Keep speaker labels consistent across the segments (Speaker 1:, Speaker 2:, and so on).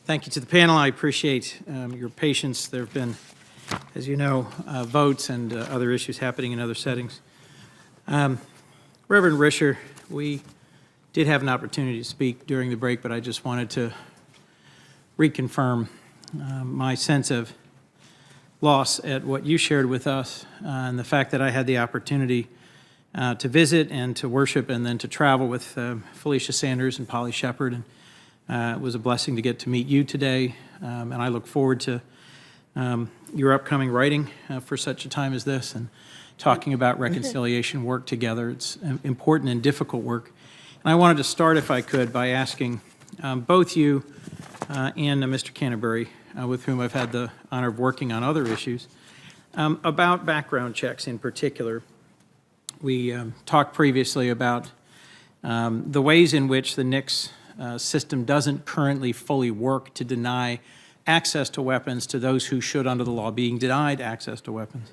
Speaker 1: Thank you to the panel. I appreciate your patience. There have been, as you know, votes and other issues happening in other settings. Reverend Risher, we did have an opportunity to speak during the break, but I just wanted to reconfirm my sense of loss at what you shared with us and the fact that I had the opportunity to visit and to worship and then to travel with Felicia Sanders and Polly Shepard. And it was a blessing to get to meet you today, and I look forward to your upcoming writing for such a time as this and talking about reconciliation work together. It's important and difficult work. And I wanted to start, if I could, by asking both you and Mr. Canterbury, with whom I've had the honor of working on other issues, about background checks in particular. We talked previously about the ways in which the NICS system doesn't currently fully work to deny access to weapons to those who should, under the law, being denied access to weapons.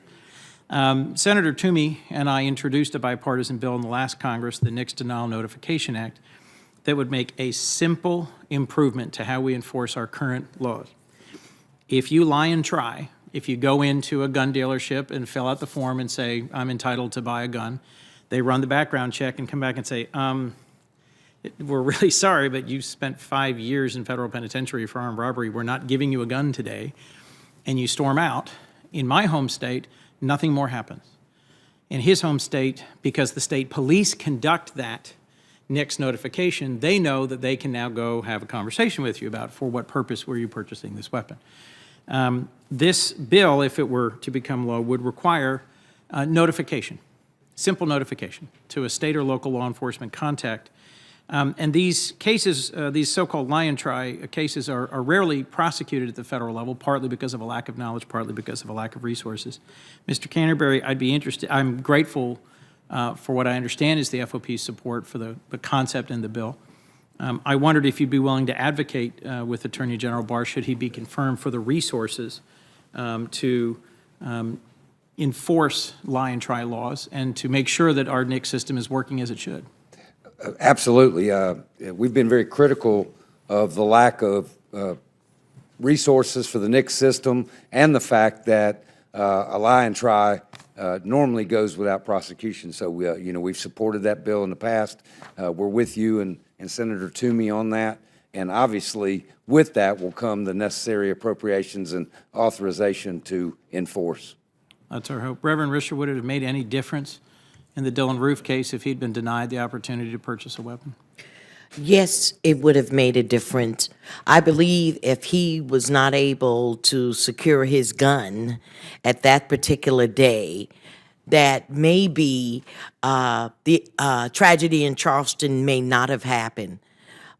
Speaker 1: Senator Toomey and I introduced a bipartisan bill in the last Congress, the NICS Denial Notification Act, that would make a simple improvement to how we enforce our current laws. If you lie and try, if you go into a gun dealership and fill out the form and say, I'm entitled to buy a gun, they run the background check and come back and say, we're really sorry, but you spent 5 years in federal penitentiary for armed robbery. We're not giving you a gun today. And you storm out. In my home state, nothing more happens. In his home state, because the state police conduct that NICS notification, they know that they can now go have a conversation with you about for what purpose were you purchasing this weapon. This bill, if it were to become law, would require notification, simple notification to a state or local law enforcement contact. And these cases, these so-called lie and try cases are rarely prosecuted at the federal level, partly because of a lack of knowledge, partly because of a lack of resources. Mr. Canterbury, I'd be interested, I'm grateful for what I understand is the FOP's support for the concept in the bill. I wondered if you'd be willing to advocate with Attorney General Barr, should he be confirmed, for the resources to enforce lie and try laws and to make sure that our NICS system is working as it should.
Speaker 2: Absolutely. We've been very critical of the lack of resources for the NICS system and the fact that a lie and try normally goes without prosecution. So, we've supported that bill in the past. We're with you and Senator Toomey on that. And obviously, with that will come the necessary appropriations and authorization to enforce.
Speaker 1: That's our hope. Reverend Risher, would it have made any difference in the Dylan Roof case if he'd been denied the opportunity to purchase a weapon?
Speaker 3: Yes, it would have made a difference. I believe if he was not able to secure his gun at that particular day, that maybe the tragedy in Charleston may not have happened.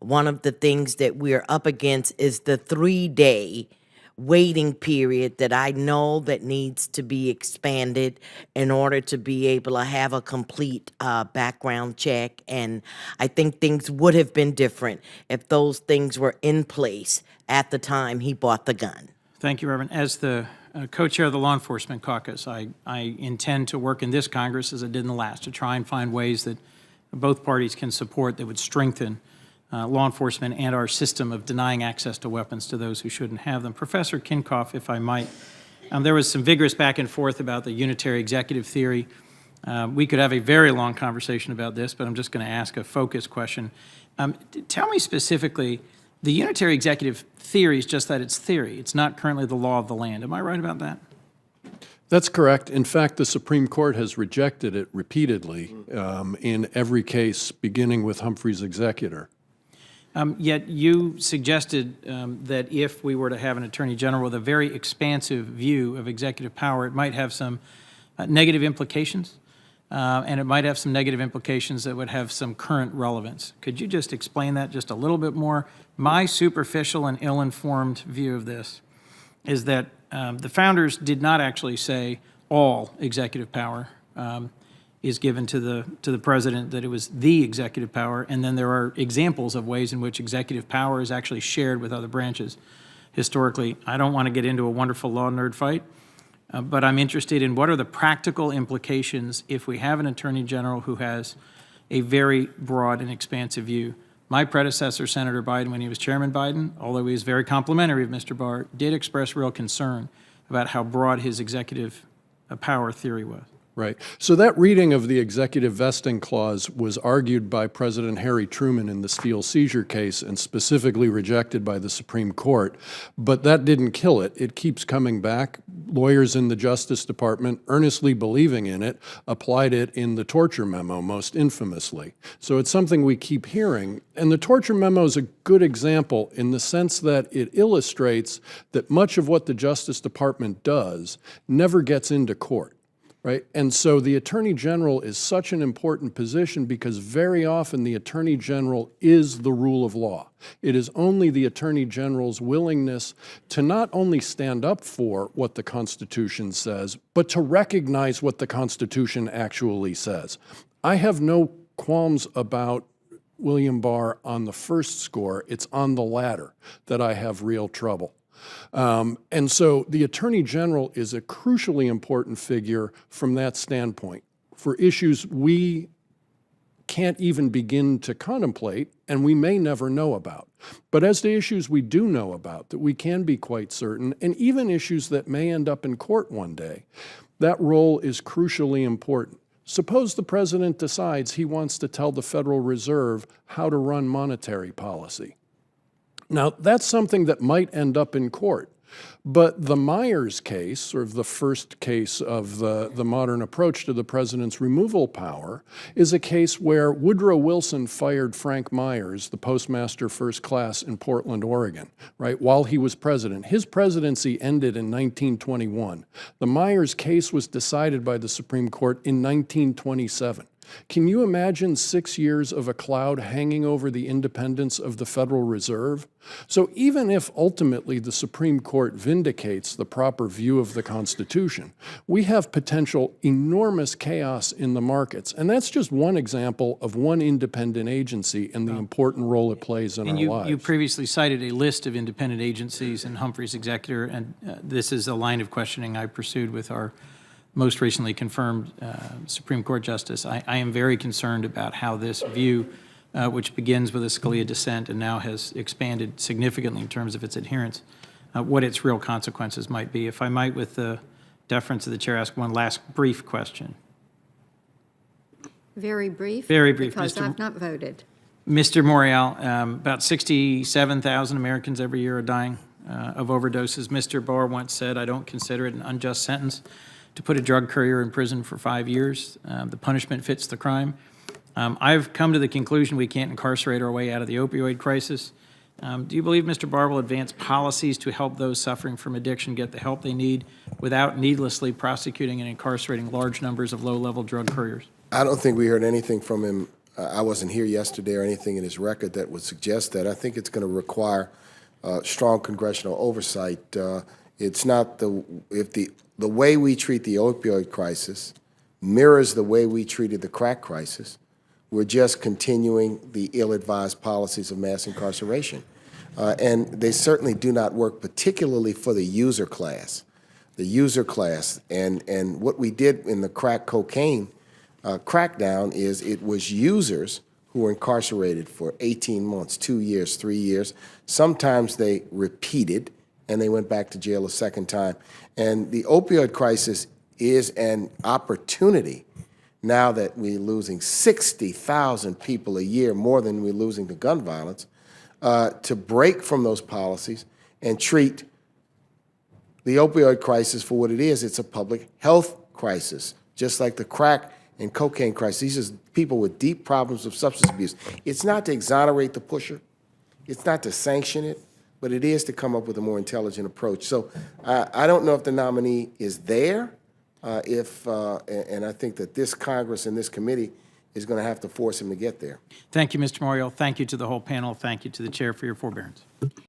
Speaker 3: One of the things that we're up against is the 3-day waiting period that I know that needs to be expanded in order to be able to have a complete background check. And I think things would have been different if those things were in place at the time he bought the gun.
Speaker 1: Thank you, Reverend. As the co-chair of the Law Enforcement Caucus, I intend to work in this Congress, as I did in the last, to try and find ways that both parties can support that would strengthen law enforcement and our system of denying access to weapons to those who shouldn't have them. Professor Kinkoff, if I might, there was some vigorous back and forth about the unitary executive theory. We could have a very long conversation about this, but I'm just going to ask a focus question. Tell me specifically, the unitary executive theory is just that it's theory. It's not currently the law of the land. Am I right about that?
Speaker 4: That's correct. In fact, the Supreme Court has rejected it repeatedly in every case, beginning with Humphrey's executor.
Speaker 1: Yet you suggested that if we were to have an attorney general with a very expansive view of executive power, it might have some negative implications, and it might have some negative implications that would have some current relevance. Could you just explain that just a little bit more? My superficial and ill-informed view of this is that the founders did not actually say all executive power is given to the president, that it was the executive power, and then there are examples of ways in which executive power is actually shared with other branches. Historically, I don't want to get into a wonderful law nerd fight, but I'm interested in what are the practical implications if we have an attorney general who has a very broad and expansive view. My predecessor, Senator Biden, when he was Chairman Biden, although he was very complimentary of Mr. Barr, did express real concern about how broad his executive power theory was.
Speaker 4: Right. So that reading of the executive vesting clause was argued by President Harry Truman in the Steele seizure case and specifically rejected by the Supreme Court. But that didn't kill it. It keeps coming back. Lawyers in the Justice Department, earnestly believing in it, applied it in the torture memo most infamously. So it's something we keep hearing. And the torture memo is a good example in the sense that it illustrates that much of what the Justice Department does never gets into court. Right? And so the Attorney General is such an important position because very often the Attorney General is the rule of law. It is only the Attorney General's willingness to not only stand up for what the Constitution says, but to recognize what the Constitution actually says. I have no qualms about William Barr on the first score. It's on the latter that I have real trouble. And so the Attorney General is a crucially important figure from that standpoint for issues we can't even begin to contemplate and we may never know about. But as to issues we do know about, that we can be quite certain, and even issues that may end up in court one day, that role is crucially important. Suppose the president decides he wants to tell the Federal Reserve how to run monetary policy. Now, that's something that might end up in court. But the Myers case, sort of the first case of the modern approach to the president's removal power, is a case where Woodrow Wilson fired Frank Myers, the postmaster first class in Portland, Oregon, right, while he was president. His presidency ended in 1921. The Myers case was decided by the Supreme Court in 1927. Can you imagine 6 years of a cloud hanging over the independence of the Federal Reserve? So even if ultimately the Supreme Court vindicates the proper view of the Constitution, we have potential enormous chaos in the markets. And that's just one example of one independent agency and the important role it plays in our lives.
Speaker 1: You previously cited a list of independent agencies in Humphrey's executor, and this is a line of questioning I pursued with our most recently confirmed Supreme Court Justice. I am very concerned about how this view, which begins with a Scalia dissent and now has expanded significantly in terms of its adherence, what its real consequences might be. If I might, with the deference of the chair, ask one last brief question.
Speaker 5: Very brief?
Speaker 1: Very brief.
Speaker 5: Because I've not voted.
Speaker 1: Mr. Morial, about 67,000 Americans every year are dying of overdoses. Mr. Barr once said, "I don't consider it an unjust sentence to put a drug courier in prison for 5 years. The punishment fits the crime." I've come to the conclusion we can't incarcerate our way out of the opioid crisis. Do you believe Mr. Barr will advance policies to help those suffering from addiction get the help they need without needlessly prosecuting and incarcerating large numbers of low-level drug couriers?
Speaker 6: I don't think we heard anything from him. I wasn't here yesterday or anything in his record that would suggest that. I think it's going to require strong congressional oversight. It's not the way we treat the opioid crisis mirrors the way we treated the crack crisis. We're just continuing the ill-advised policies of mass incarceration. And they certainly do not work, particularly for the user class. The user class. And what we did in the crack cocaine crackdown is it was users who were incarcerated for 18 months, 2 years, 3 years. Sometimes they repeated and they went back to jail a second time. And the opioid crisis is an opportunity now that we're losing 60,000 people a year, more than we're losing to gun violence, to break from those policies and treat the opioid crisis for what it is. It's a public health crisis, just like the crack and cocaine crisis. These are people with deep problems of substance abuse. It's not to exonerate the pusher. It's not to sanction it, but it is to come up with a more intelligent approach. So I don't know if the nominee is there, and I think that this Congress and this committee is going to have to force him to get there.
Speaker 1: Thank you, Mr. Morial. Thank you to the whole panel. Thank you to the chair for your forbearance.